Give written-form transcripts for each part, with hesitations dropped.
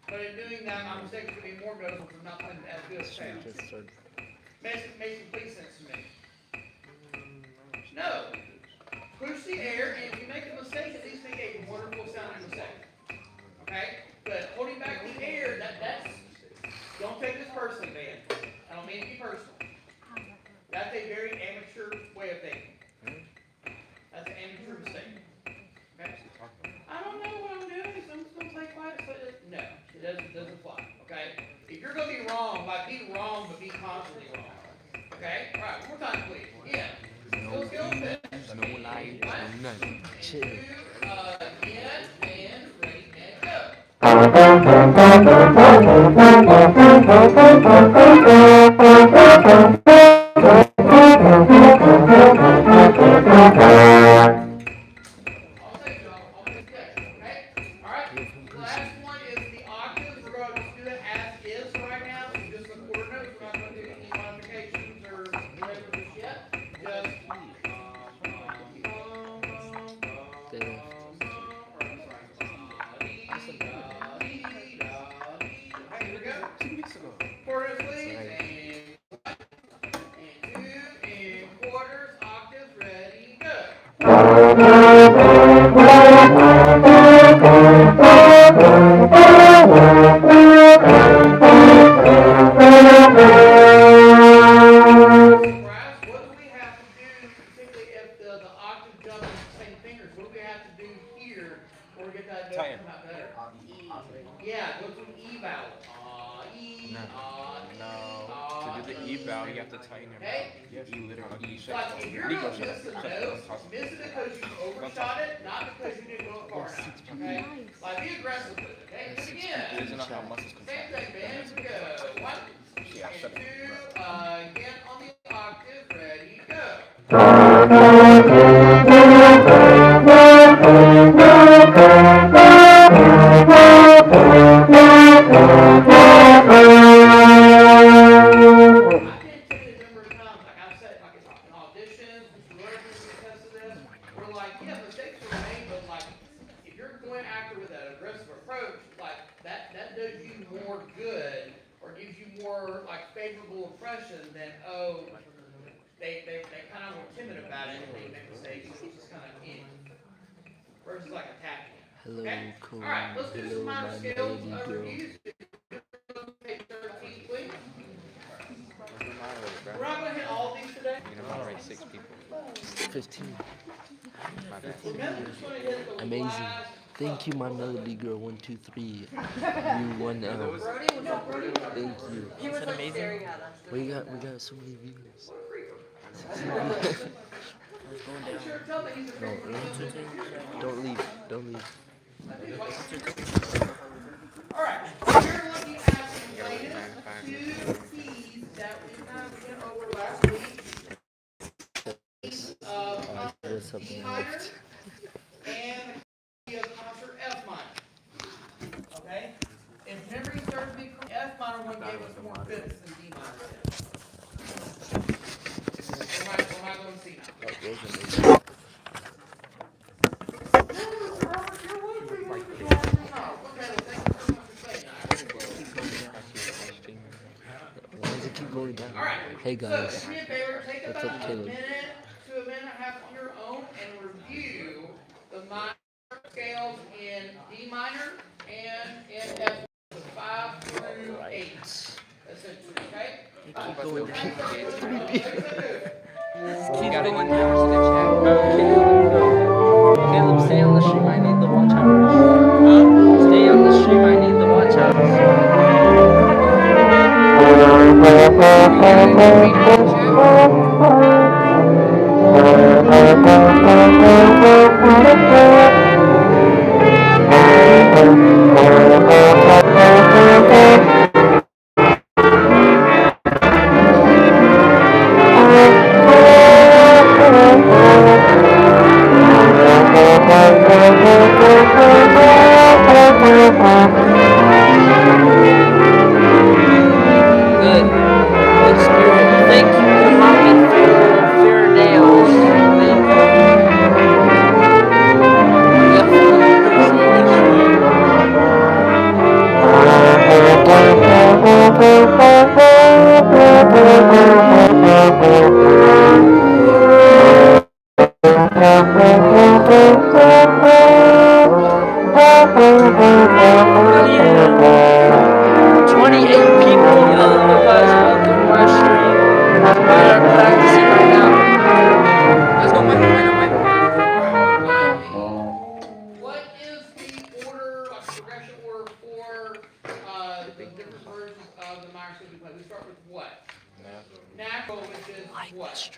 But in doing that, my mistake is going to be more noticeable from not playing as good as sound. Makes complete sense to me. No. Push the air, and if you make a mistake, at least make a wonderful sounding mistake. Okay? But holding back the air, that's don't take this personally, man. I don't mean to be personal. That's a very amateur way of thinking. That's an amateur mistake. Okay? I don't know what I'm doing. Some play quiet. No, it doesn't fly. Okay? If you're going to be wrong, by being wrong, but be constantly wrong. Okay? All right. One more time, please. Yeah. Still fit. No lies, no nothing. Chill. Again, and ready, and go. Yeah, go to an E vowel. To do the E vowel, you have to tighten your mouth. Yes. E literally. Like, if you're going to miss a note, miss it because you overshot it, not because you didn't go far enough. Okay? Like, be aggressive with it. Okay? Do it again. Same thing, man. Here we go. 1 and 2. Again on the octave. Ready, favorable impression than, oh, they kind of were timid about it and they make mistakes. It's just kind of in. Versus like attacking. Hello, okay? cool. All right, let's do Hello, some minor my scales lady girl. reviews. Page 13, please. We're not going to hit all of these today. You're going to moderate 6 people. 15. My bad. Remember, just going to hit the Amazing. last Thank you, my melody girl. 1, 2, 3. You 1 L. Thank you. He was like staring at us. We got so many viewers. No, don't leave. Don't leave. All right. We're looking at the latest 2 keys that we kind of went over last week. There's something E minor left. and the key of concert F minor. Okay? If memory serves me correct, F minor one gave us more fifths than D minor did. Am I going to see now? Oh, those are amazing. Why does it keep going down? All right. Hey guys. So, do me a favor, take What's about up, a Caleb? minute to a minute and a half on your own and review the minor scales in D minor and in F 5 through 8. Essentially, okay? Keep going down. You gotta go in the Caleb, stay on the stream. I need the watch hours. Stay on the stream. I need the watch Good. Good spirit. Thank you. natural, which is what?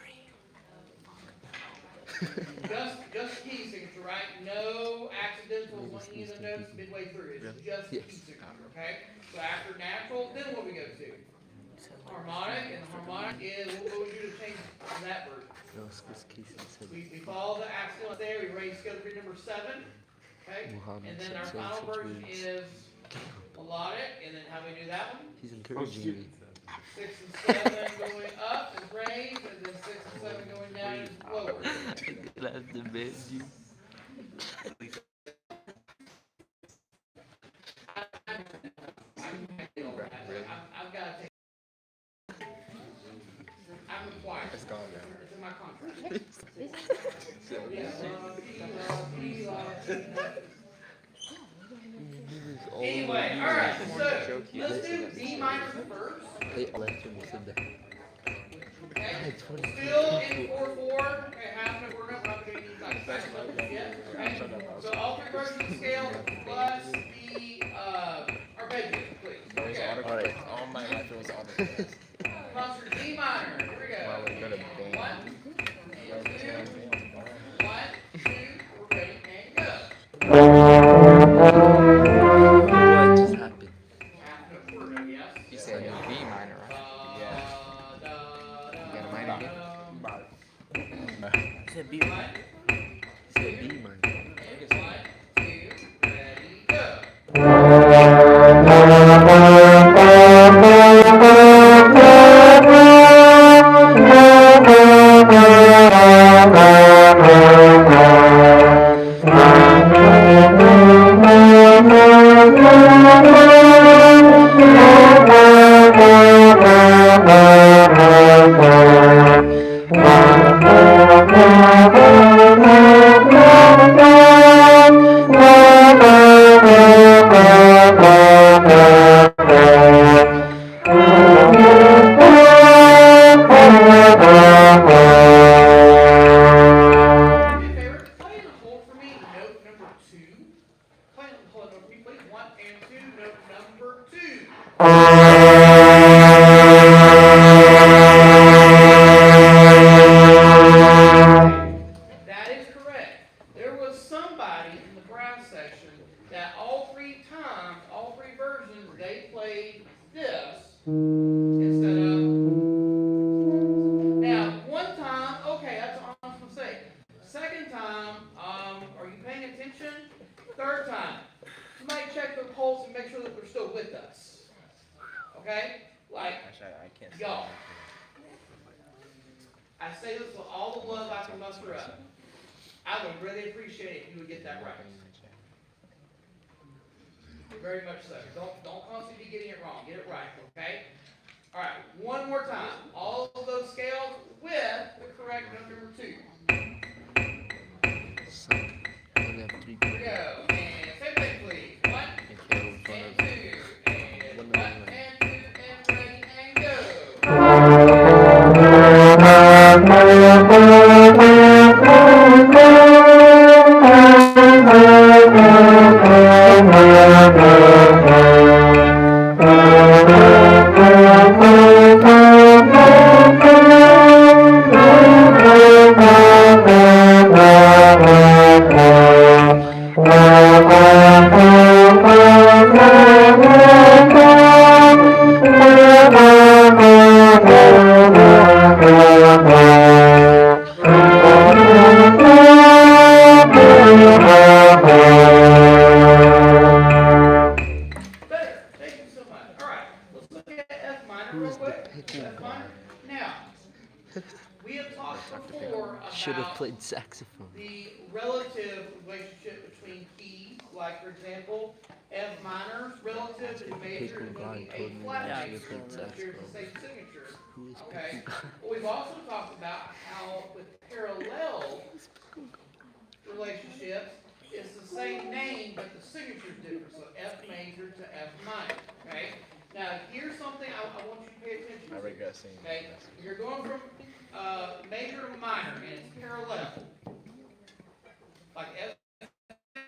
Just key signature, right? No accidentals on any of the notes midway through. It's just key signature, okay? So after natural, then what we go to? Harmonic, and the harmonic is, what would you do to change that version? We follow the accidental there, we raise scale degree number 7, okay? And then our final version is melodic, and then how do we do that one? He's encouraging me. 6 and 7 going up is raised, and then 6 and 7 going down is lower. That's the best, you. I've got to take. I'm required. It's gone now. It's in my contract. Anyway, all right. So let's do D minor first. They all left him said that. Okay. Still in 4/4. Okay, half of it we're not doing any like yet. Okay. So all three versions of the scale plus the arpeggio, please. Okay. Alright, all my life it was autocorrect. Concert D minor. Here we go. Well, we're gonna bang. 1, and 2, 1, 2. We're ready and go. What just happened? Half of it we're yes. You said B minor, right? Yeah. You got a minor again? He said B minor. He said B minor. 1, 2, ready, go. Very much so. Don't constantly be getting it wrong. Get it right, okay? All right, one more time. All of those scales with the correct note number 2. Here we go. And same thing, please. 1 and 2. And 1 and 2 and ready and go. Saxophone. The relative relationship between keys, like for example, F minor relative to major between A flat major, which shares the same signature. Okay. Well, we've also talked about how with parallel relationships, it's the same name, but the signature is different. So F major to F minor. Okay. Now here's something I want you to pay attention to. I regret saying that. Okay. You're going from major to minor, and it's parallel. Like F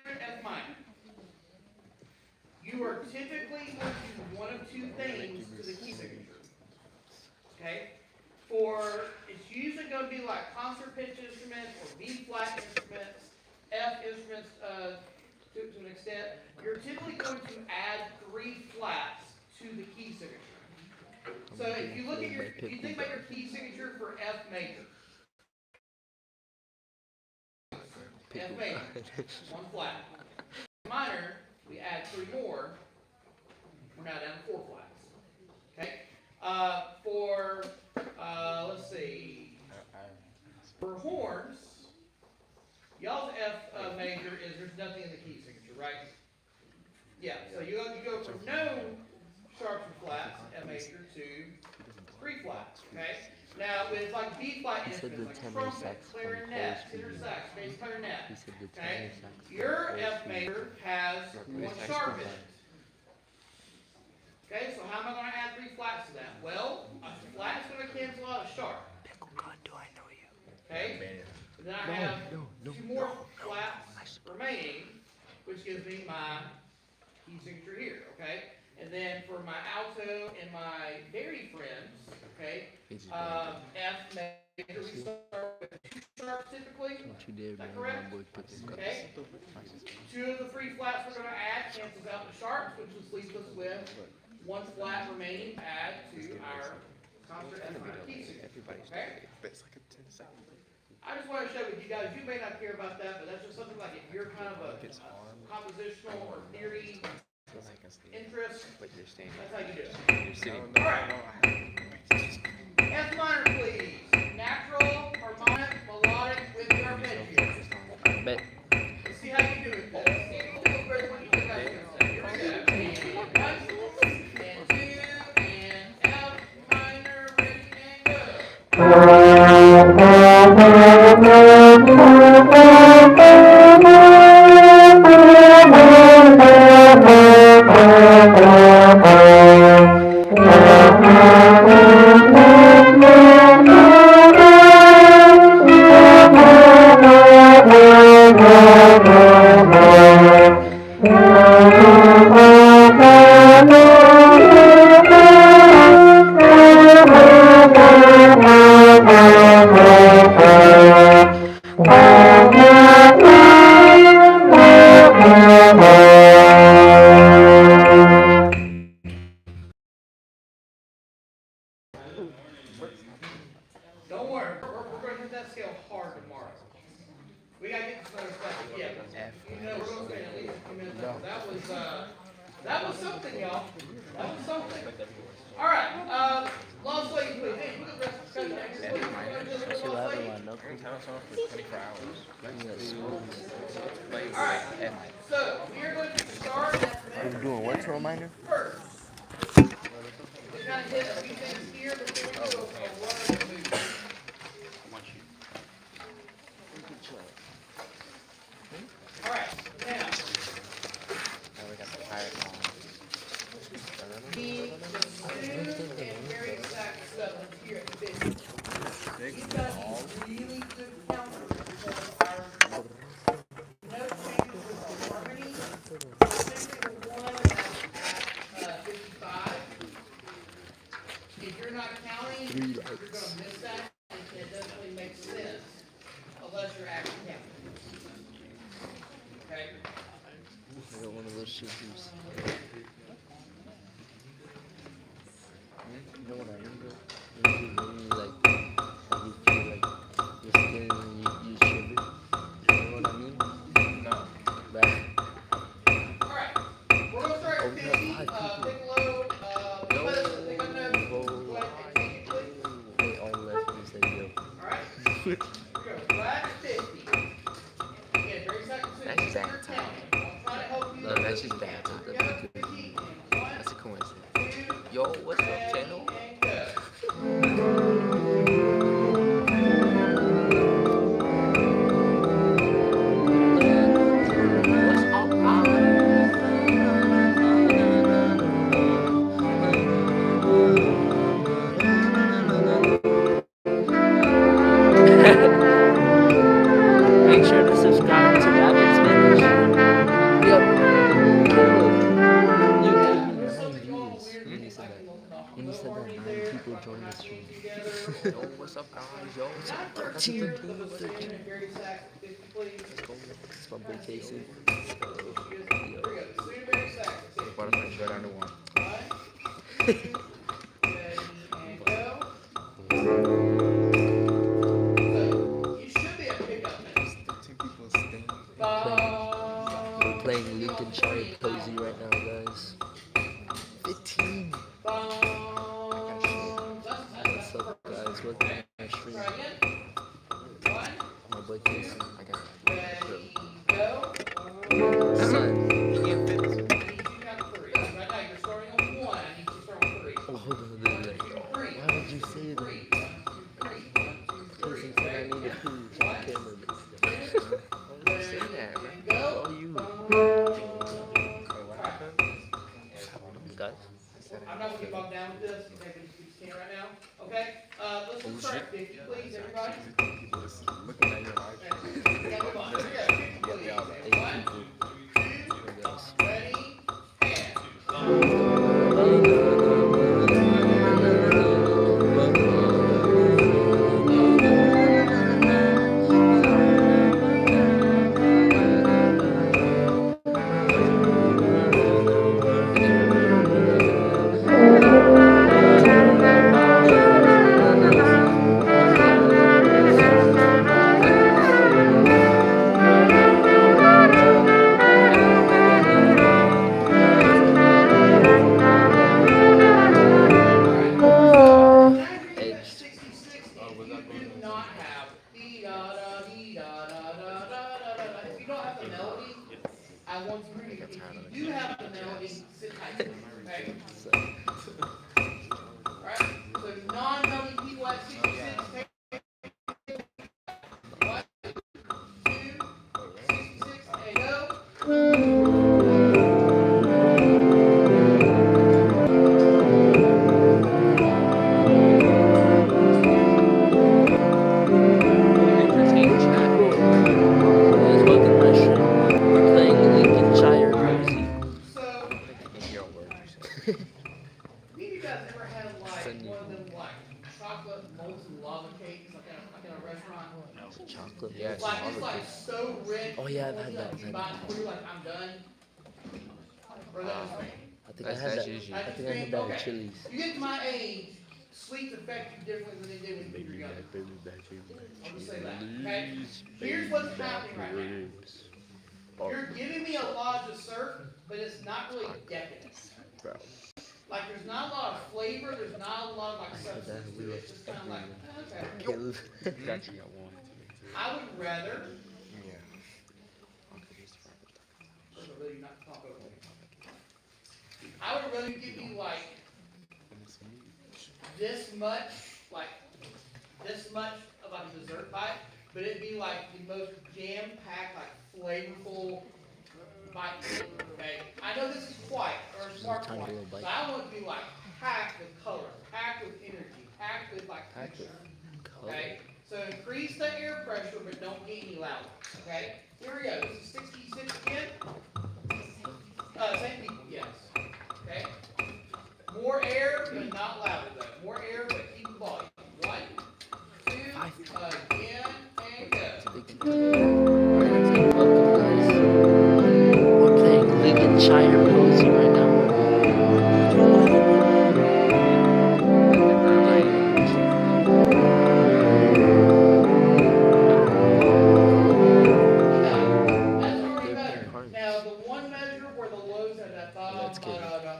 and F minor. You are typically going to do one of two things to the key signature. Okay? For gonna be like concert pitch instruments or B flat instruments, F instruments, to an extent, you're typically going to add 3 flats to the key signature. So if you look at if you think about your key signature for F major, F major, 1 flat. Minor, we add 3 more. We're now down to 4 flats. Okay. For let's see. For horns, y'all's F major is there's nothing in the key signature, right? Yeah. So you go from no sharps or flats, F major, to 3 flats. Okay. Now with like B flat instruments, like trumpet, clarinet, tenor sax, bass clarinet. Okay. Your F major has 1 sharp in it. Okay, so how am I going to add 3 flats to that? Well, a flat is going to cancel out a sharp. Okay, and then I have 2 more flats remaining, which gives me my key signature here. Okay, and then for my alto and my dairy friends, okay, F major, we start with 2 sharps typically. Is that correct? Okay. 2 of the 3 flats we're going to add cancels out the sharps, which just leaves us with 1 flat remaining to add to our concert F minor key signature. Okay? I just want to share with you guys, you may not care about that, but that's just something like if you're kind of a compositional or theory interest, that's how you do it. Alright. F minor, please. Natural, harmonic, melodic with the arpeggio. Let's see how you do it, folks. See a little bit what you guys are going to say. Here we go. And 1, and 2, and F minor, ready, and go. Don't worry, we're going to hit that scale hard tomorrow. We got to get some other stuff. Yeah, you know, we're going to spend at least a few minutes. That was something, y'all. That was something. All right, long sleeve, please. Hey, look at the rest of the discussion. All right, so we are going to start at We're doing what's a reminder? first. We kind of hit a few things here before we go over the movie. All right, now. We got the pirate song. The smooth and very exact stuff that's here at the big. He's got these really good counters because our note changes with the harmony. Essentially the one at 55. If you're not counting, you're going to miss that, and it doesn't really make sense unless you're actually counting. Okay? I got one of those shivers. You know what I remember? When you like, you feel like your skin and you shiver. You know what I mean? No. Back. Alright, we're going to start at 50. Piccolo, pick up notes. Go ahead and take it, please. Hey, all left and say yo. Alright, here we go. Flat 50. Again, very second soon. That's You're bad time. counting. I'll try to help you. No, that's just bad time. Together, 50. And 1, That's a coincidence. 2, Yo, what's up, channel? and go. What's up, Make sure to subscribe to Rapid Spanish. Yep. You There's something going on weird. I can what's up, guys? Yo, what's Not up? 13, 13, but let's 13. stand in Barry Sacks, 50, please. Let's go. It's my boy Casey. Here we go. Sweet Barry Sacks. That's it. What if I go down to 1? 1, 2, ready, and go. So, you should be a pickup now. 13 people staying. We're playing Lincolnshire Cozy right now, guys. 15. What's up, guys? Welcome to my stream. Try again. 1, My boy Casey. I got ready, go. Son. You can't fit this. I need you to count 3. Right now, you're starting on 1. I need you to start on 3. Oh, hold on, hold on, hold on. 3. Why would you say that? 3. 1, 2, 3. 1, 2, 3. Casey said I need to prove on camera. Why would you say that, bro? Go. Oh, you. Guys. I'm not gonna get bogged down with this. Okay, but you can right now. Okay. Let's start at 50, please, everybody. People just looking at your life. Yeah, move on. Here we go. 50, please. 1, 2, ready, and. Chocolate. Yes. It's like so rich. Oh yeah, I've had that. You buy it through, like I'm done. Or that was me. I think I had that. I think I had that with Chili's. You get to my age, sweets affect you differently than they did when you were younger. I'll just say that. Okay? Here's what's happening right now. You're giving me a lot of dessert, but it's not really decadent. Like there's not a lot of flavor, there's not a lot of like substance to it. It's just kind of like, okay. Got you got 1. I would rather. Yeah. I would rather give you like this much of like a dessert bite, but it'd be like the most jam-packed, like flavorful bite. Okay, I know this is quiet or smart quiet, but I want it to be like packed with color, packed with energy, packed with like texture. Okay, so increase the air pressure, but don't get any louder. Okay, here we go. This is 66 again. Same people, yes. Okay. More air, but not louder though. More air, but keep the volume. 1, 2, again, and go. We're playing Lincolnshire Cozy right now. That's already better. Now the one measure where the lows are at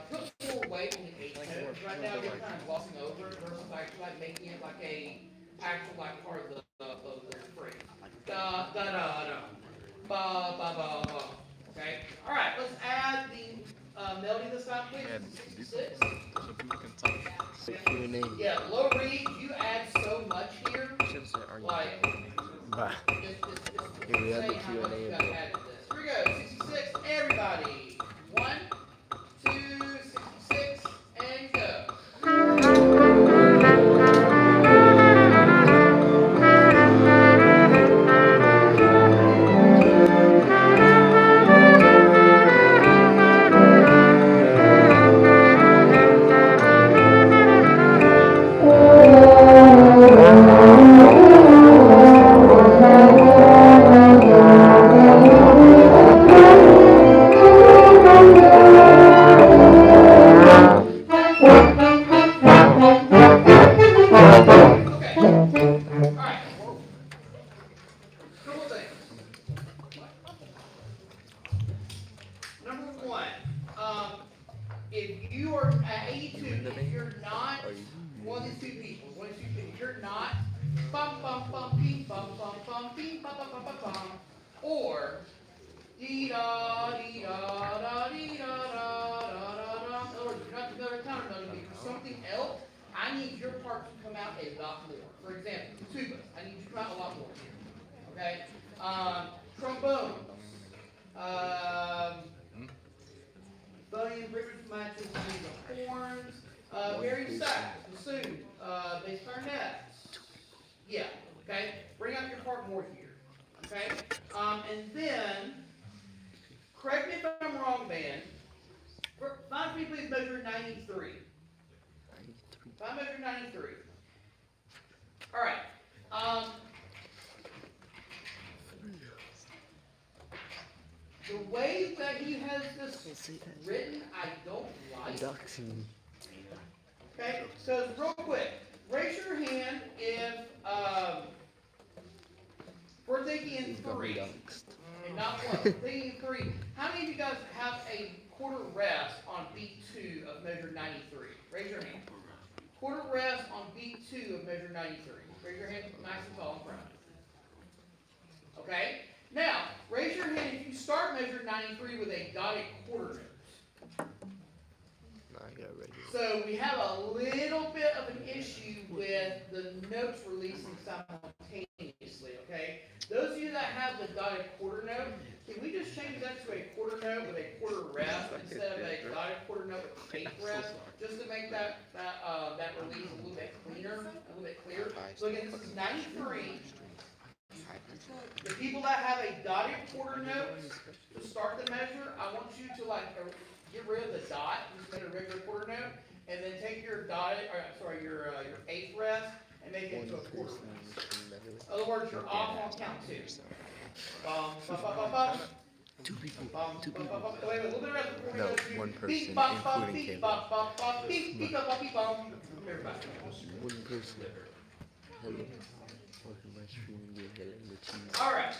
put full weight on the 8 toes. Right now you're kind of glossing over it versus like making it like a actual like part of the frame. Da da da da. Ba ba ba ba. Okay. All right. Let's add the melody this time, please. 66. So people can talk. So Q&A. Yeah. Low read. You add so much here. Should say, are you? Like. Bye. Here we have the Q&A of Here we go. 66. Everybody. 1, 2, 66, and go. bum bum bum beep bum bum bum beep bum bum bum bum bum, or dee da dee da da dee da da da da da. In other words, you're not the counter note. If for something else, I need your part to come out a lot more. For example, tubas, I need you to come out a lot more. Okay, trombones, bunny and British matches, I need the horns, Mary sax, bassoon, bass clarinets. Yeah, okay, bring out your part more here. Okay, and then, correct me if I'm wrong, man. Find me please measure 93. Find measure 93. All right. The way that he has this written, I don't like. Okay, so real quick, raise your hand if we're thinking in three, and not one. We're thinking in three. How many of you guys have a quarter rest on beat 2 of measure 93? Raise your hand. Quarter rest on beat 2 of measure 93. Raise your hand nice and tall in front. Okay? Now, raise your hand if you start measure 93 with a dotted quarter note. So we have a little bit of an issue with the notes releasing simultaneously, okay? Those of you that have the dotted quarter note, can we just change that to a quarter note with a quarter rest instead of a dotted quarter note with eighth rest, just to make that release a little bit cleaner, a little bit clearer. So again, this is 93. The people that have a dotted quarter note to start the measure, I want you to get rid of the dot, just make a regular quarter note, and then take your your eighth rest and make it into a quarter rest. In other words, you're off on count 2. Bum, bum, bum, bum, bum. 2 people. Bum, 2 bum, people. bum, bum. Wait, a little bit of rest before we No, go to 1 person, beep, bum, bum, including beep, Caleb. bum, bum, bum, beep, beep, bum, bum, beep, bum. Everybody. 1 person. Hello. Welcome to my stream. Hello, the cheese. All right.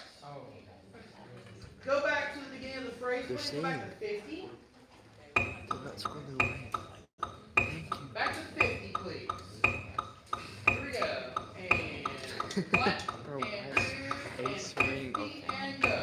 Go back to the beginning of the phrase. They're Please go back to 50. They're not scrolling away. Thank you. Back to 50, please. Here we go. And 1, Bro, and 2, and Ace ring. 50, and go.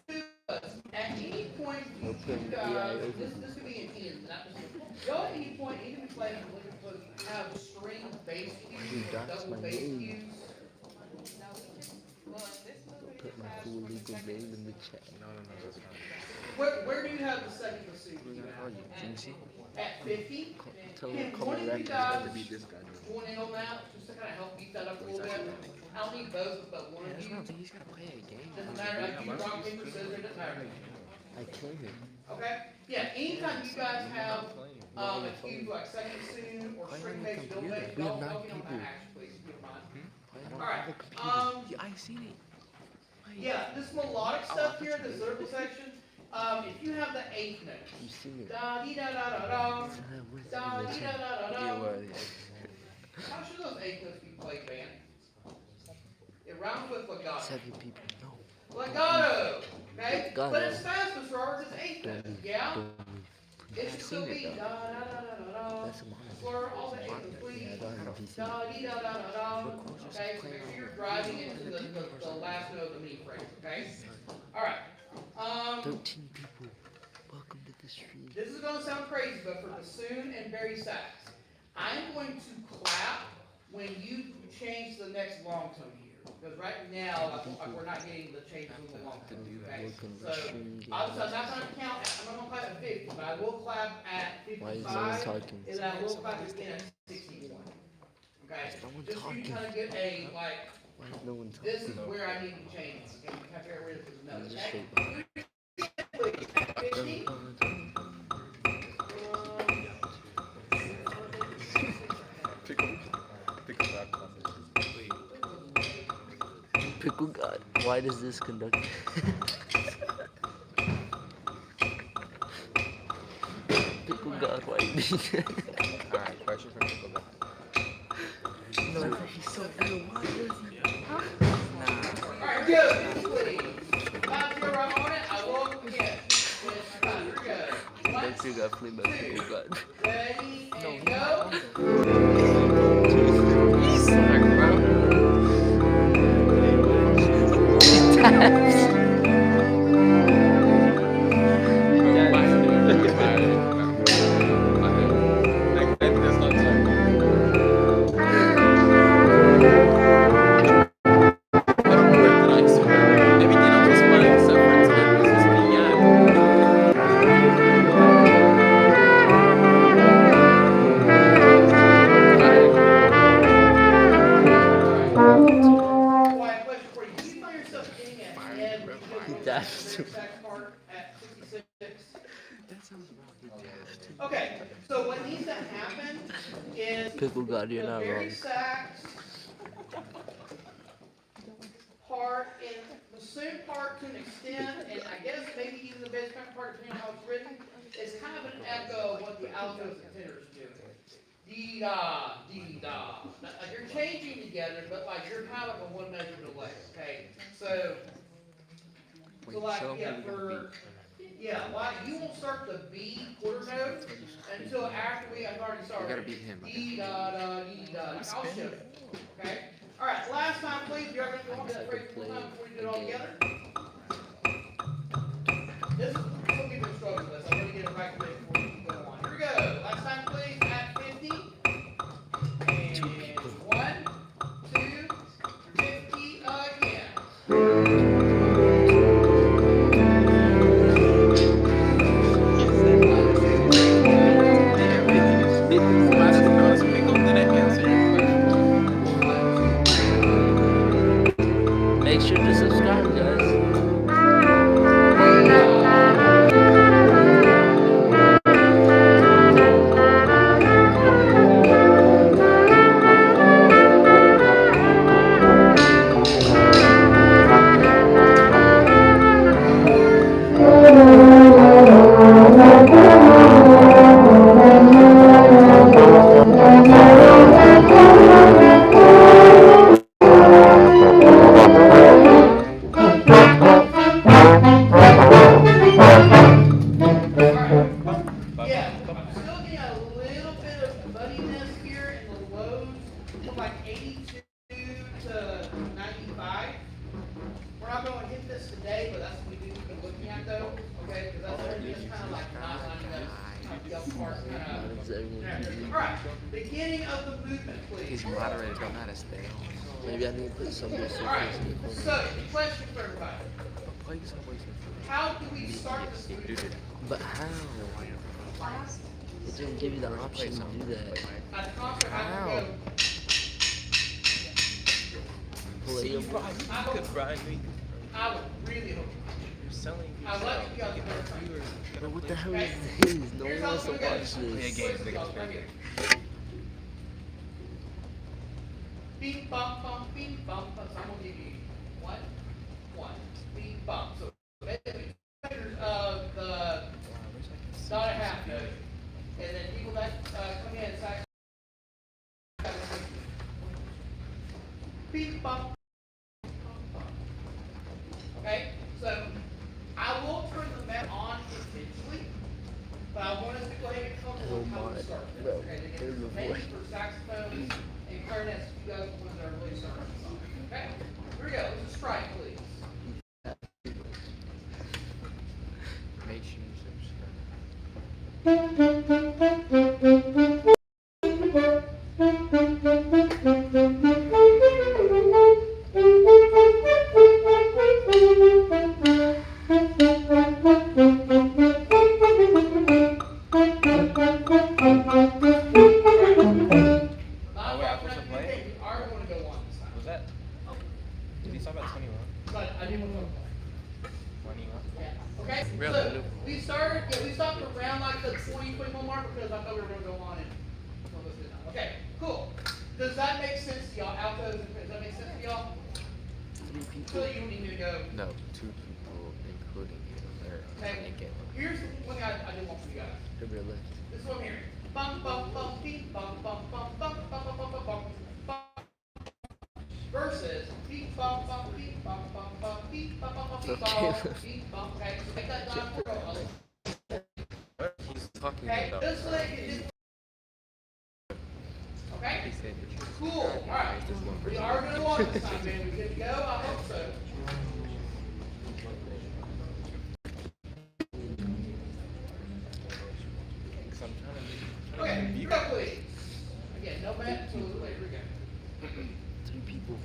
Okay. At any point, you guys, this could be an end, not just y'all at any point, even if playing have string bass cues, double bass cues. Put my full legal name in the chat. Where do you have the second bassoon? At 50? Tell Can them to call one me of rap. you guys join in on that, just to kind of help beat that up a little bit? I don't need both, but one of you. He's gotta play a game. Doesn't matter, like you rock, paper, scissors, it doesn't matter. I kill him. Okay? Yeah, anytime you guys have, a cue like second bassoon or string bass, double bass, y'all get on that action, please, if you don't mind. Alright, Yeah, I seen it. yeah, this melodic stuff here, this lyrical section, if you have the eighth note, You seen it. da dee da da da da, da dee da da da da. How should those eighth notes be played, man? It rhymes with legato. 7 people. No. Legato, okay? Legato. But it's fast, Mr. Robert, it's eighth notes, yeah? Don't It should still be da da da da da da. That's a mono. Slur all the eighth notes, Yeah, please. I don't have a PC. Da dee da da da da. Okay, so make sure you're driving into the last note of the mini phrase, okay? Alright. 13 people. Welcome to the stream. This is gonna sound crazy, but for bassoon and bari sax, I'm going to clap when you change the next long tone here. Because right now, we're not getting the changes we want. Okay, so, I'm not gonna count, I'm not gonna clap at 50, but I will clap at Why is no one 55, talking? and then I will clap again at 61. Okay, No one just so you talking. kind of get a, like, Why is no one this is talking? where I need to change, okay, we have to get rid of this note, Just okay? straight 50, Pickle God, why does this conduct? Pickle God, why you being Alright, question from Pickle God. No, he's so good. Why does he? alright, good, please. 5-0 on it, I will again. Here we go. One, Pickle God, play by Pickle God. ready, and go. Quiet question for you. Do you find yourself getting ahead when you get to That's the sax part at 66? Okay, so what needs to happen is Pickle God, you're the not very wrong. sax part and the bassoon part to an extent, and I guess maybe even the bass part, depending on how it's written, is kind of an echo of what the altos and tenors do. Dee da, dee da. Like you're changing together, but like you're kind of a one measure delay. Okay, so like like you won't start the B quarter note until after I've already started. You gotta beat him. Dee da da dee da. Like, I'll show you. Okay. All right. Last time, please. You ever want to do that phrase one time before we do it all together? This is we'll give you a struggle with this. I'm gonna get it right quick before we go on. Here we go. Last time, please. At 50. And 1, 2, 50 again. Make sure to subscribe, guys. Yeah, I'm still getting a little bit of muddiness here in the lows from like 82 to 95. We're not going to hit this today, but that's what we do keep looking at though, okay? Because that's just kind of like not lining up, kind of the up part, kind Does everyone of. All right, beginning of the movement, please. These moderators don't know how to stay. Maybe I need to put some of this All right, in the corner. so question for everybody. Play some voice. How do we start this movement? But how? It didn't give you the option to do that. At a concert, I can go. Play your I would really hope. You're selling I love you guys better time. But what the hell is this? No Here's one how wants to we go. watch Play a this. game. Listen, y'all, right here. Beep bump bump beep bump bump. So I'm gonna give you one beep bump. So basically, measures of the not a half note, and then people that come in sax. Beep bump. Okay, so I will turn the map on eventually, but I want us to go ahead and come Oh with how my, we start. bro, Okay, there's a maybe voice. for saxophones and clarinets, you guys are the ones that are really starting this song. Okay, here we go. Let's just try it, please. Make sure you subscribe. Okay, so we stopped around like the 20-21 mark because I thought we were going to go on and okay, cool. Does that make sense to y'all? Altos, does that make sense to y'all? So you don't need me to go. No, 2 people, including you. Okay. Here's one thing I did want from you guys. This is what I'm hearing. Bum bum bum beep bum bum bum bum bum bum bum bum bum. Versus beep bum bum beep bum bum bum beep bum bum bum beep bum beep bum. Okay, so make that down for us. He's talking Okay, about. this leg is. Okay. He said that you- Cool. All right. We are going to walk this time, man. We good to go? I hope so. Okay, you go, please. Again, no mat until a little later. We go. 3 people.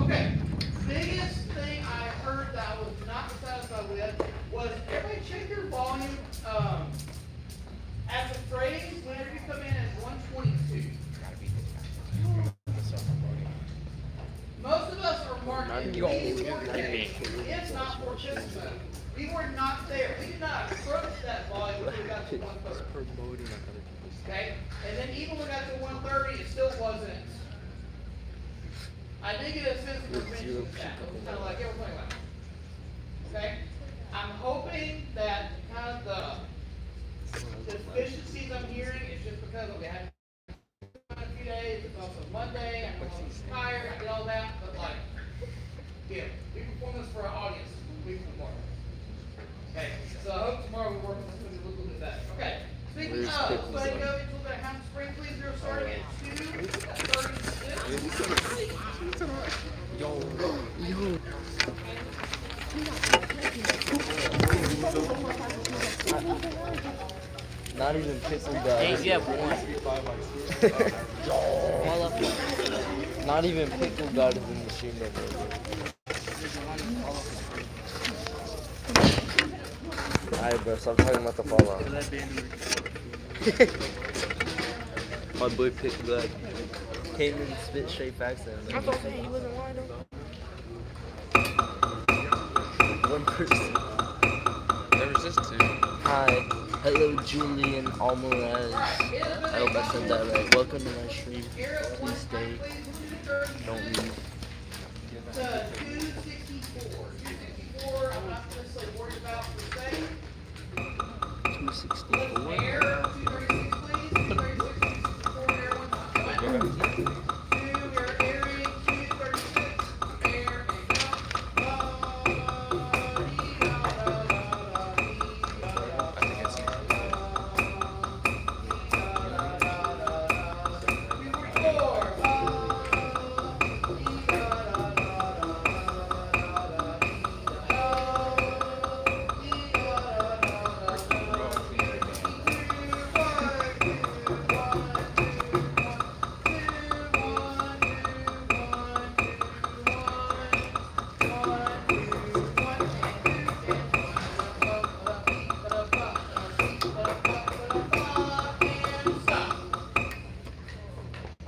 Okay. Biggest thing I heard that I was not satisfied with was everybody check your volume as a phrase whenever you come in as 122. Most of us are marked in these 4K. It's not for participant. We were not there. We did not approach that volume until we got to 130. Okay? And then even when we got to 130, it still wasn't. I did get a sense of prevention with that. It was kind of like, yeah, we're playing about it. Okay? I'm hoping that kind of the deficiencies I'm hearing is just because we had a few days, it's also Monday, I'm tired, I did all that, but like, yeah, we perform this for our audience, we perform. Okay, so I hope tomorrow we work on this a little bit better. Okay, speaking of, let's go ahead and go into the Hammer Spring, please. We're starting at 2:36. Not even pickle guard. Hey, you have one. Not even pickle guard is in the machine right now. Alright, bro, stop talking about the fallout. My boy picked like came in and spit straight facts and I thought he wasn't lying though. one person. There was just two. Hi. Hello Julian Almaraz. I hope I said that right. Welcome to my stream. Please stay. Don't leave. To 264. 264, I'm not necessarily worried about per se. Let's 264. air 236, please. 236, 264, air one time. Go ahead. 2, we're airing 236. Air and go. I think it's here.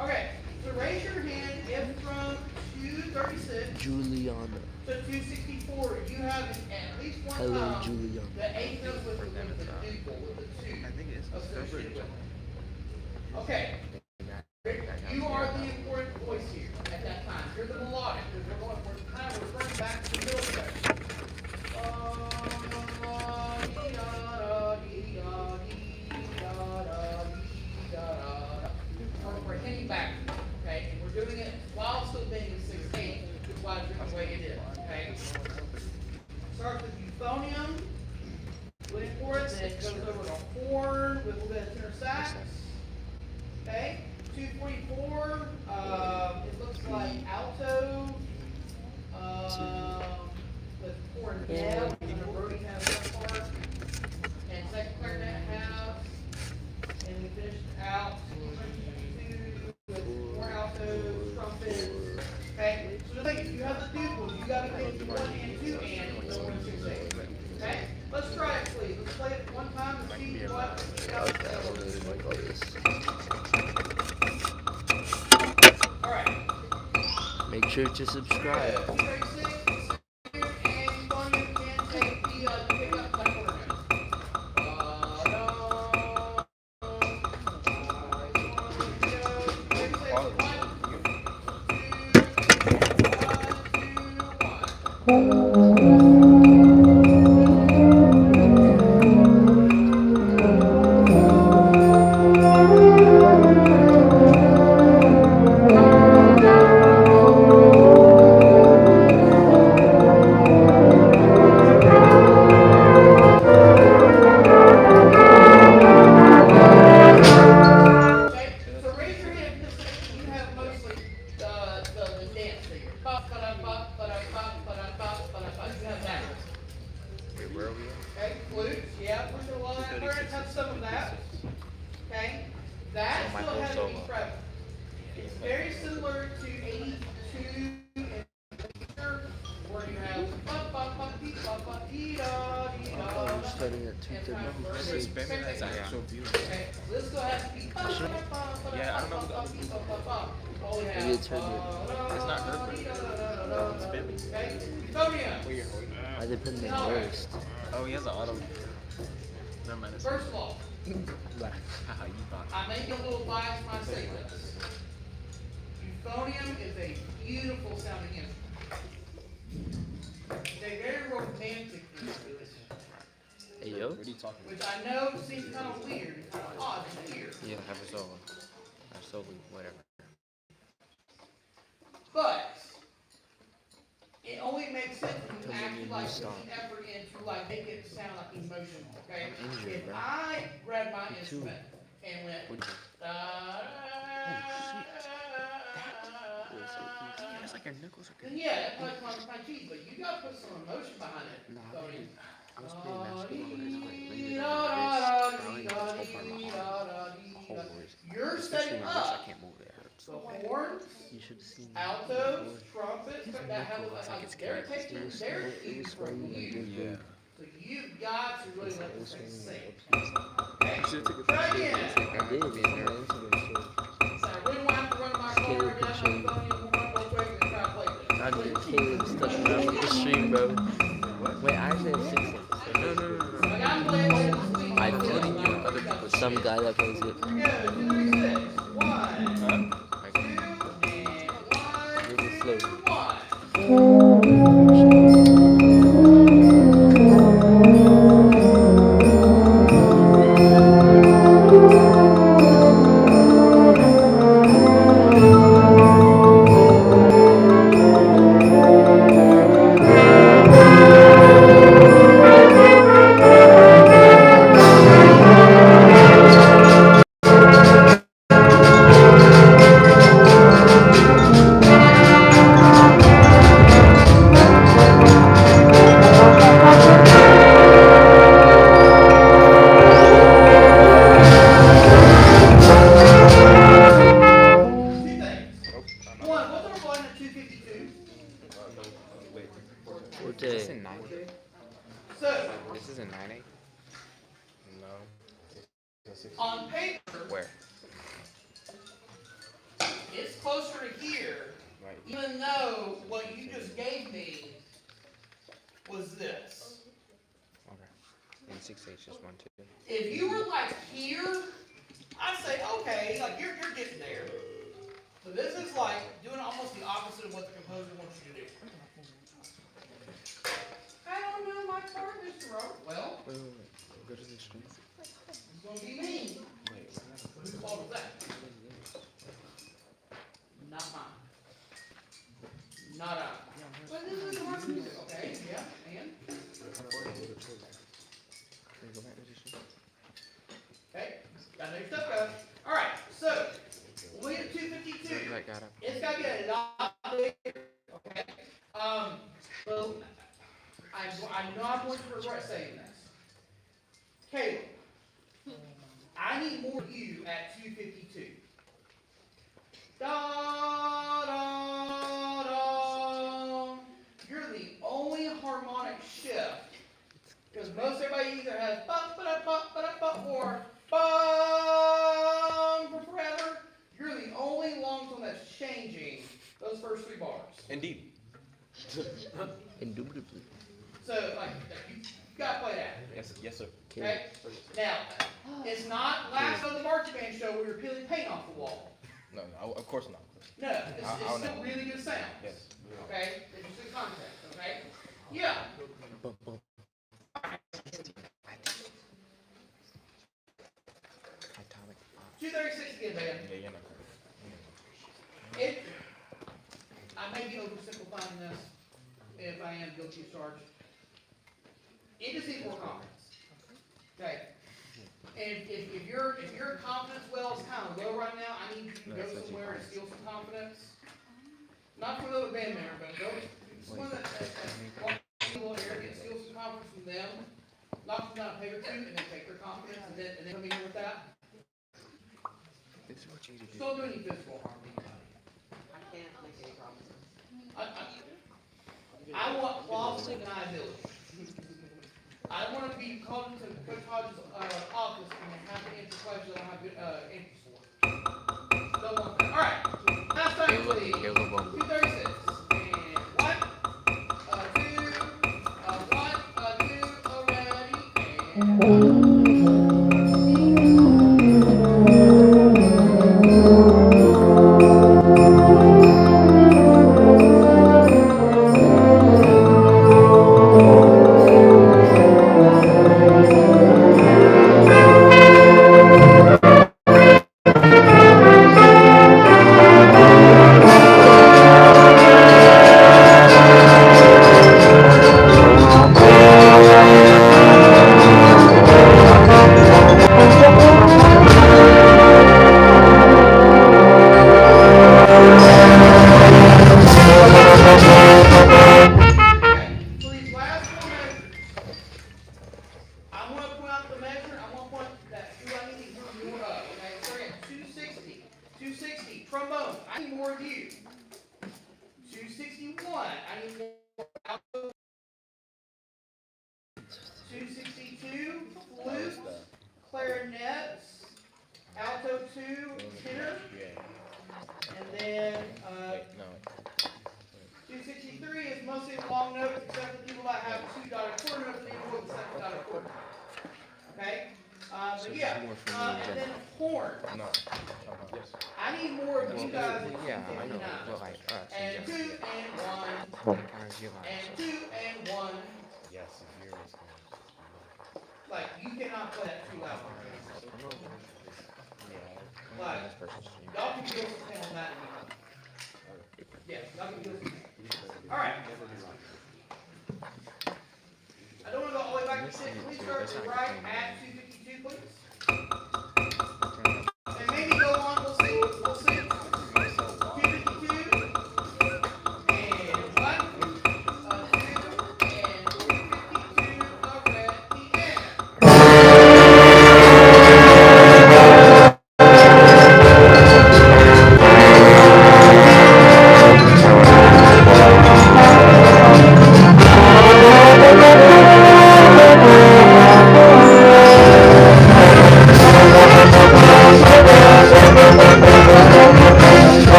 Okay, so raise your hand if from 236 Juliana. to 264 you have at least one Hello time Juliana. the 8 goes with the duple, with the 2 associated with it. Okay, you are the important voice here at that time. You're the melodic, because we're kind of referring back to the middle section. We're hitting back, okay, and we're doing it while still being in 16, which is why it's written the way it is, okay? Starts with euphonium, waiting for it, then it goes over to horn with a little bit of tenor sax, okay? 244, it looks like alto, with cornet, and the Brody has that part, and second clarinet half, and we finished out with more alto, trumpets, okay? So the thing is, you have the duples, you gotta get 1 and 2 and no 1 6 8, okay? Let's try it, please. Let's play it one time and see what. Okay, I really like all this. All right. Make sure to subscribe. So raise your hand because you have mostly the dance figure. Ba, ba, da, ba, ba, da, ba, ba, da, ba, ba, da, ba. You have that. Wait, where are we at? Okay, flutes, yeah, we're gonna have some of that. Okay, that So my still whole has to be solo. present. It's very similar to 82 in where you have ba, ba, ba, dee, ba, ba, dee, da, dee, da, Oh, we're da. starting at 2:30. Maybe that's actual view. Okay, this still has to be. Yeah, I don't know what the other ones All we have. Maybe it's right here. It's not her birthday. No, it's Bimmy. Okay, Euphonium. Why they put me worst? Oh, he has an auto. Never mind. It's First of all, haha, you thought. I may be a little biased when I say this. Euphonium is a beautiful sounding instrument. It's a very romantic instrument, Hey yo. What are you talking which I know seems kind of weird and kind of odd to hear. Yeah, have a solo. Have solo, whatever. But it only makes sense when you Tell me actually when like you put stop. the effort into like make it sound like emotional, okay? I'm injured, If bro. I grabbed my Me too. instrument and went What'd you- It's like your knuckles are then yeah, that plays my cheese, but you gotta put some emotion behind it. Nah, So, man. I was playing basketball and it's like landed Dee, on da, my da, wrist. da, I dee, only da, got dee, so far my dee, arm. da, da, dee, Whole da. wrist. You're Especially setting my wrist, I up can't move it. It hurts. the horns, You should have seen me. altos, trumpets, that have It's like like it's they're chaos. taking It was their swinging- it cues was from swinging like you. this, dude. So you've got to really It let was this thing swinging sing. like upside down. Okay? You should have took a Try picture. again. I did. It's on my Instagram story. touching around with the stream, bro. Wait, I actually have 6 cents. I got play later this week. I Including do. you and other people. Some guy that plays it. Here we go. 2, 3, 6. 1, 2, and Really 1, slow. 2, 1. Two things. One, what's our volume at 252? Is this Forte. in 9? So, This is in 9A? on paper, Where? it's closer to here, Right. even though what you just gave me was this. Okay. In 6H, just 1, 2. If you were like here, I'd say, okay, like you're getting there. But this is like doing almost the opposite of what the composer wants you to do. I don't know my part, Mr. Rowe. Well, Wait. Go to the stream. it's gonna be me. Wait, Whose fault was that? Not mine. Not ours. But this is hard music, okay? Yeah, and? go back to the stream. Okay, gotta know your stuff, guys. Alright, so, when we get to 252, That got up. it's gotta be a denominator, okay? So, I know I'm going to regret saying this. Caleb, I need more of you at 252. Da, da, da. You're the only harmonic shift. Because most everybody either has ba ba da ba ba da ba or bum for forever. You're the only long tone that's changing those first 3 bars. Indeed. Indubitably. So, like, you gotta play that. Yes, sir. Okay? Now, it's not last of the marching band show where you're peeling paint off the wall. No, of course not. No, it's I'll still know. really good sound. Yes. Okay? It's just in context, okay? Yeah. Atomic. 236 again, man. Yeah. It, I may be oversimplifying this, if I am guilty of charge. It just needs more confidence. Okay? And if your confidence well is kind of low right now, I need you to go somewhere and steal some confidence. Not from another band member, but go someone that's a little arrogant, steal some confidence from them, knock them down a peg or two, and then take their confidence, and then come in here with that. This is what you need to do. Don't do any physical harm to anybody. I can't make any promises. I want plausible deniability. I don't want to be called into Coach Hodges' office and have to answer questions I don't have good answers for. Don't want that. All right. Last time, please. 236. And 1, 2, 260, trombone. I need more of you. 261, I need more alto. 262, flute, clarinets, alto 2, tenor, and then 263, 263 is mostly long notes, except for people that have 2 dotted quarter notes, they avoid the 7 dotted quarter. Okay? But yeah, and then horn. No. I need more of you guys at Yeah, I know. 259. But like us, And 2 yes. and 1. Kind of realize. And 2 and 1. Yes, if you're Like, you cannot play that too loud. Like, This person's stream. y'all can go some on that. Yeah, y'all can go some. Alright. I don't want to go all the way back to 6. Please start to right at 252, please. And maybe go on, we'll see. We'll see. 252. And 1. 2. And 252 already there.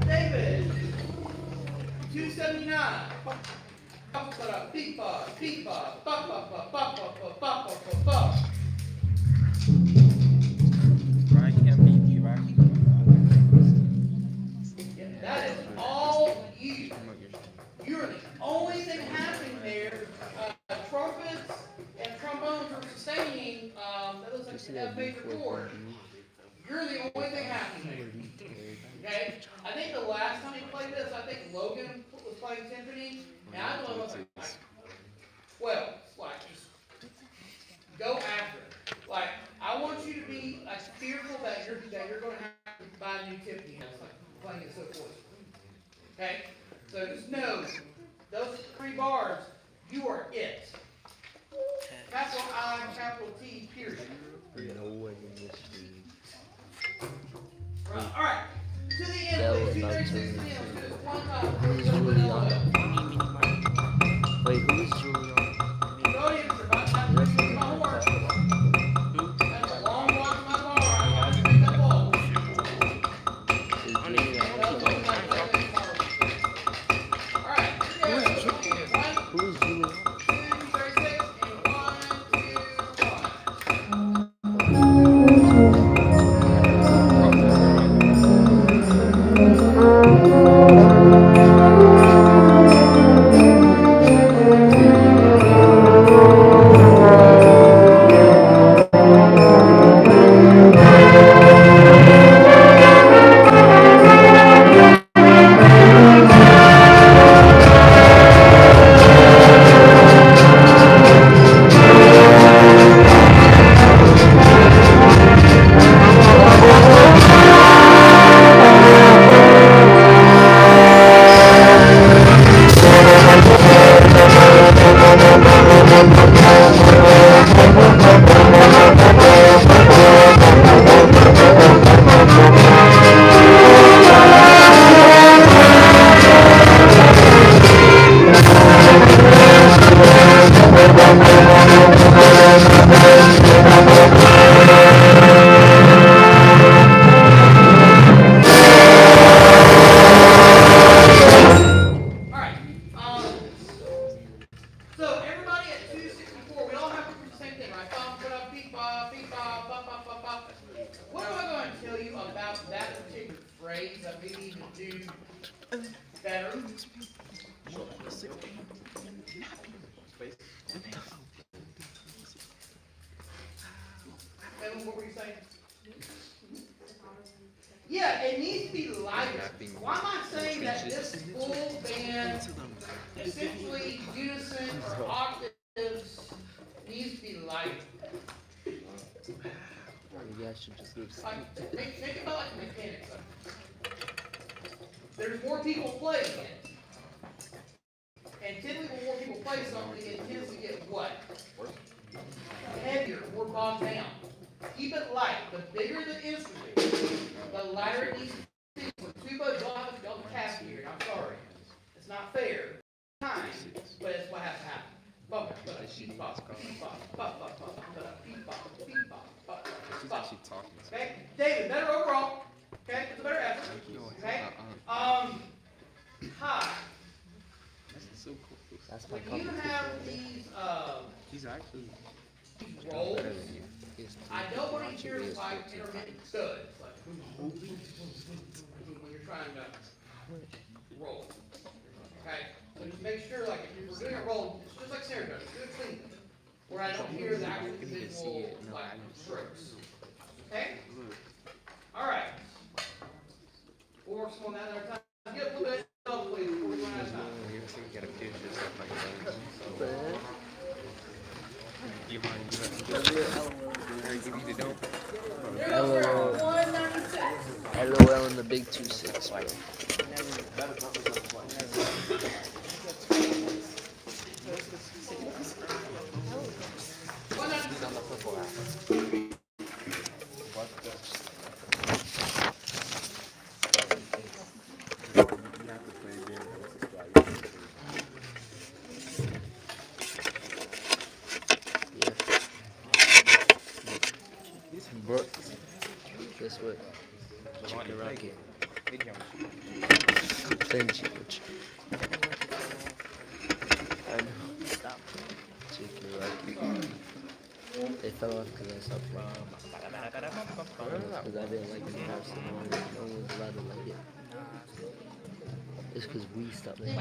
David, 279. Beep-bop, beep-bop, bop-bop-bop, bop-bop-bop, bop-bop-bop. Right, can't beat you, right? Yeah, that is all you. Promote your stream. You're the only thing happening there. Trumpets and trombones are sustaining, that looks like a major chord. You're the only thing happening there. Okay? I think the last time he played this, I think Logan was playing timpani. Now I don't know what like 12. Like, just go after it. Like, I want you to be like fearful that you're going to have to buy a new timpani. It's like playing it so forth. Okay? So just know, those 3 bars, you are it. Capital I, capital T, period. No way in this stream. Right. All right. To the end, That please. was not 236 turning p.m. into- To this one Who is time. Juliana? Wait, who is Juliana? Go ahead, sir. About time to make my horn. That's a long walk to my bar. I want to make that ball. Is Juliana? All right. Here we go. 1, Who is Juliana? 2, 36, and 1, 2, 1. better. Evan, what were you saying? Yeah, it needs to be lighter. Why am I saying that this full band, essentially unison or octaves, needs to be lighter? Maybe I should just leave. Like, think about like mechanics. There's more people playing it. And typically when more people play something, it tends to get what? calm down. Keep it light. The bigger the instrument, the lighter it needs to be. For tuba, y'all have a task here. I'm sorry. It's not fair. Time, but it's what has to happen. Bump, but beep, bop, beep, bop, bop, bop, bop, but beep, bop, beep, bop, bop, bop. Okay, David, better overall. Okay, it's a better effort. Okay, high. That's my When you have these rolls, I don't want to hear like intermittent studs, like when you're trying to roll. Okay, so just make sure, like if you're doing a roll, it's just like snare drum, do it clean, where I don't hear the actual individual like strokes. Okay. All right. We'll work some on that another time. Get a little bit of please before we run out of time. LOL in the big 2-6. Guess what? Chicken Rocket. Thank you. I know. Chicken Rocket. They fell off because I stopped playing. Because I didn't like the house anymore. No one was allowed to like it. It's because we stopped playing.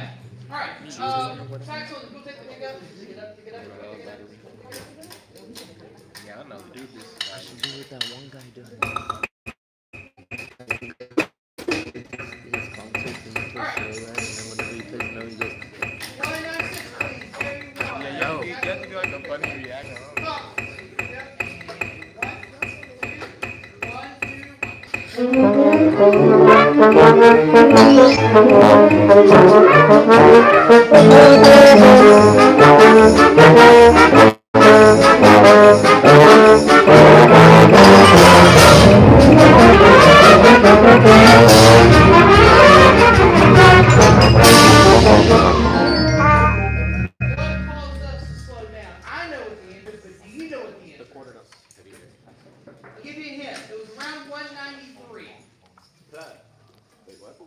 Alright, Saxon, go take the pick up. Pick it up. Yeah, I know. Dude, this. I should do what that one guy does. His concert and he plays slow ride, and then whenever he plays no, he goes. Yo, you have to do like a funny reaction.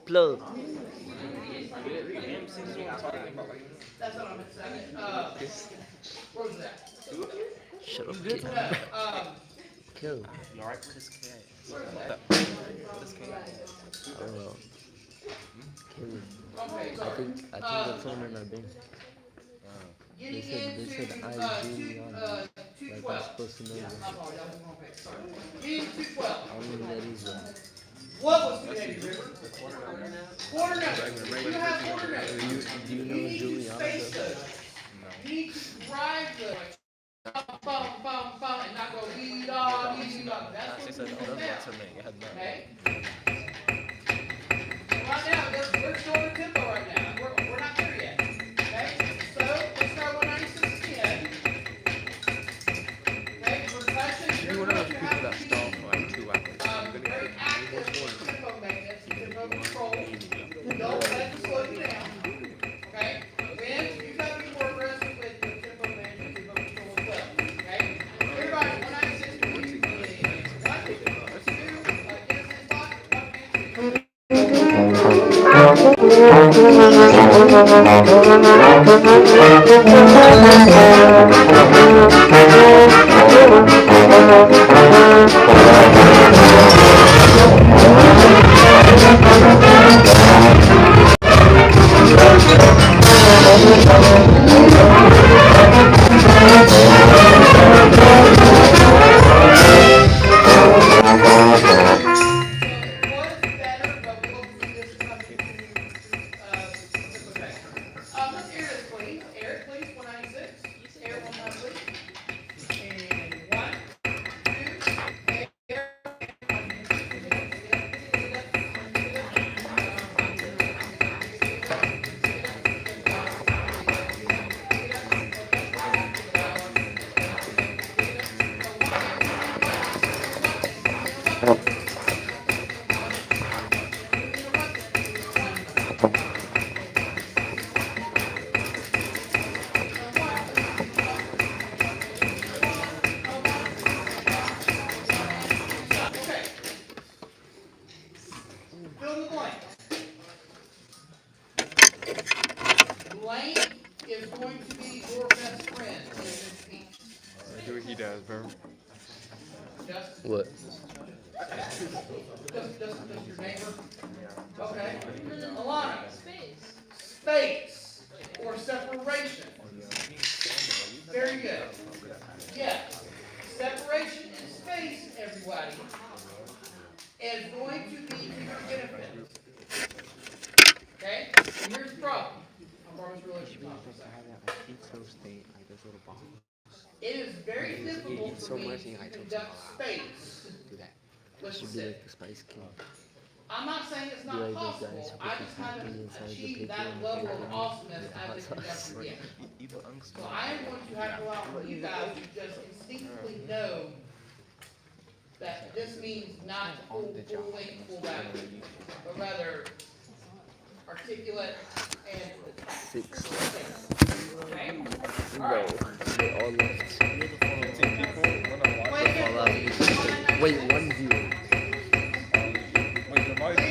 Plug. That's what I'm saying. Where was that? Shut up, kid. Kill. You alright with this cat? Where was that? I don't know. Kill him. Okay, I think that's someone in our bin. They said I Juliana. Like I'm supposed to know that. Getting to 12. I don't know who that is though. What was the name, River? Quarter note. You have quarter note. Do you know You need to Juliana? space those. You need to drive the bum, and not go dee-da. That's what you do now. Okay? Right now, we're still in the tempo right now. We're not there yet. Okay? So, let's start 196 again. Okay? Percussion, you're going to have to be very active with tempo maintenance and tempo control. Don't let it slow you down. Okay? Then, you've got to be more aggressive with the tempo management and tempo control as well. Okay? Everybody, 196, please. 1, 2, get us in spot. 1, 2, 3. Let's hear this, please. Eric, please, 196. going to be your best friend in this piece? Do what he does, bro. Justin? What? Just your neighbor? Okay. Alana? Space. Or separation. Very good. Yes. Separation and space, everybody, is going to be to your benefit. Okay? And here's the problem. I promise relationship. It is very difficult for me to conduct space with Should be six. like the Spice King. I'm not saying it's Be not like those possible. guys who I put just the haven't cookie inside the achieved paper that and level put it of in awesomeness the as a hot sauce. conductor yet. So I am going to have to allow for you guys to just instinctively know that this means not full length, full back, but rather articulate and Six. okay? No, Alright. they all left. Play again, Fall out. please. Wait, 1-0. Play it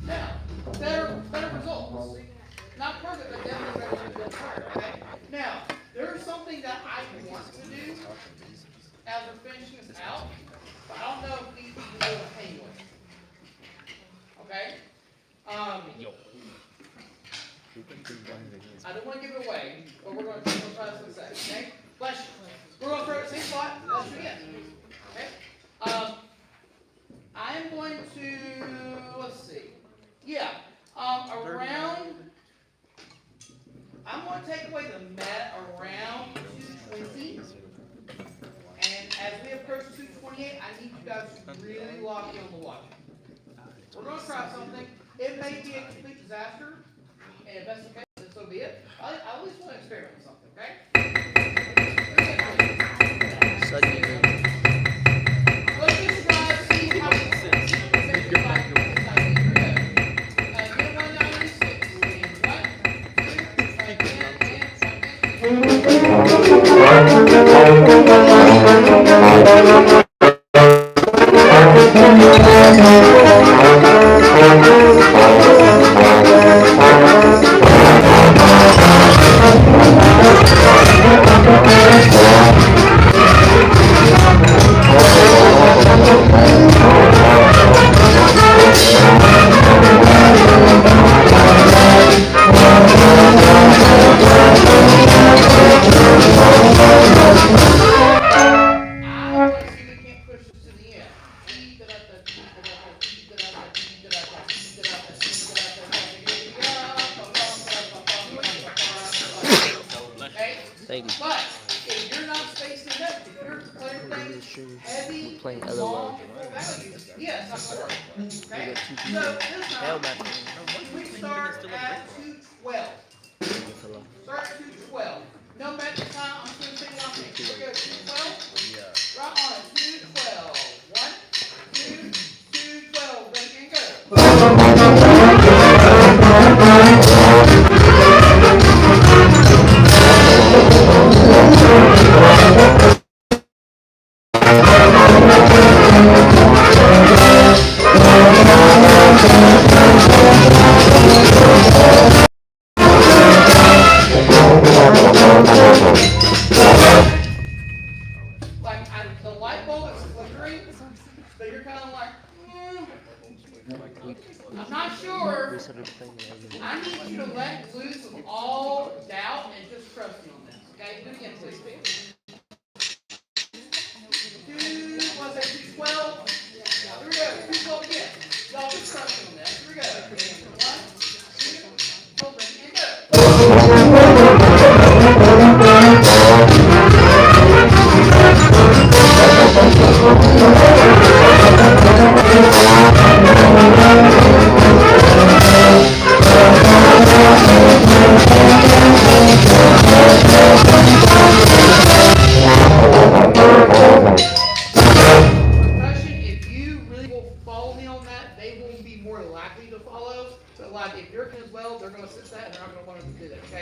Now, better results. Not perfect, but definitely better results. Okay? Now, there's something that I want to do as we're finishing this out, but I don't know if these people know what hang with. Okay? I don't want to give it away, but we're going to try this in a second. Okay? Bless you. We're going to throw it the same spot. Bless you again. Okay? I am going to, let's see. Yeah, around, I'm going to take away the mat around 220. And as we approach 228, I need you guys to really lock in on the watch. We're going to try something. It may be a complete disaster, and if that's the case, then so be it. I at least want to experiment with something, okay? Suddenly. Let's just try to see how it fits. Get a 196. Thank you. But if you're not spacing it up, if you're playing things heavy, Playing long, LOL. full values, yeah, it's not gonna work. Okay? got two So people. this Hell, time, man. we start at 212. Start at 212. No matter the time, I'm just gonna take it off here. Here we go, 212. Right on it, 212. 1, 2, 212. Ready and go. Like, the light bulb is flickering, so you're kind of like, I'm not sure. We started playing it again. I need you to let loose of all doubt and just trust me on this. Okay, do it again, please. 212. Here we go. 212 again. Y'all just trust me on this. Here we go. 1, 2, open and go.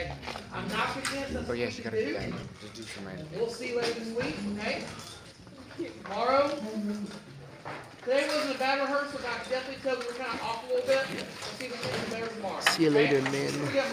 okay? I'm not convinced that's Oh what yeah, we she should gotta do do. that. Just do some random. We'll see you later this week, okay? Tomorrow. Today wasn't a bad rehearsal, but I can definitely tell we were kind of off a little bit. We'll see if we can do better tomorrow. See you okay? later, man. We got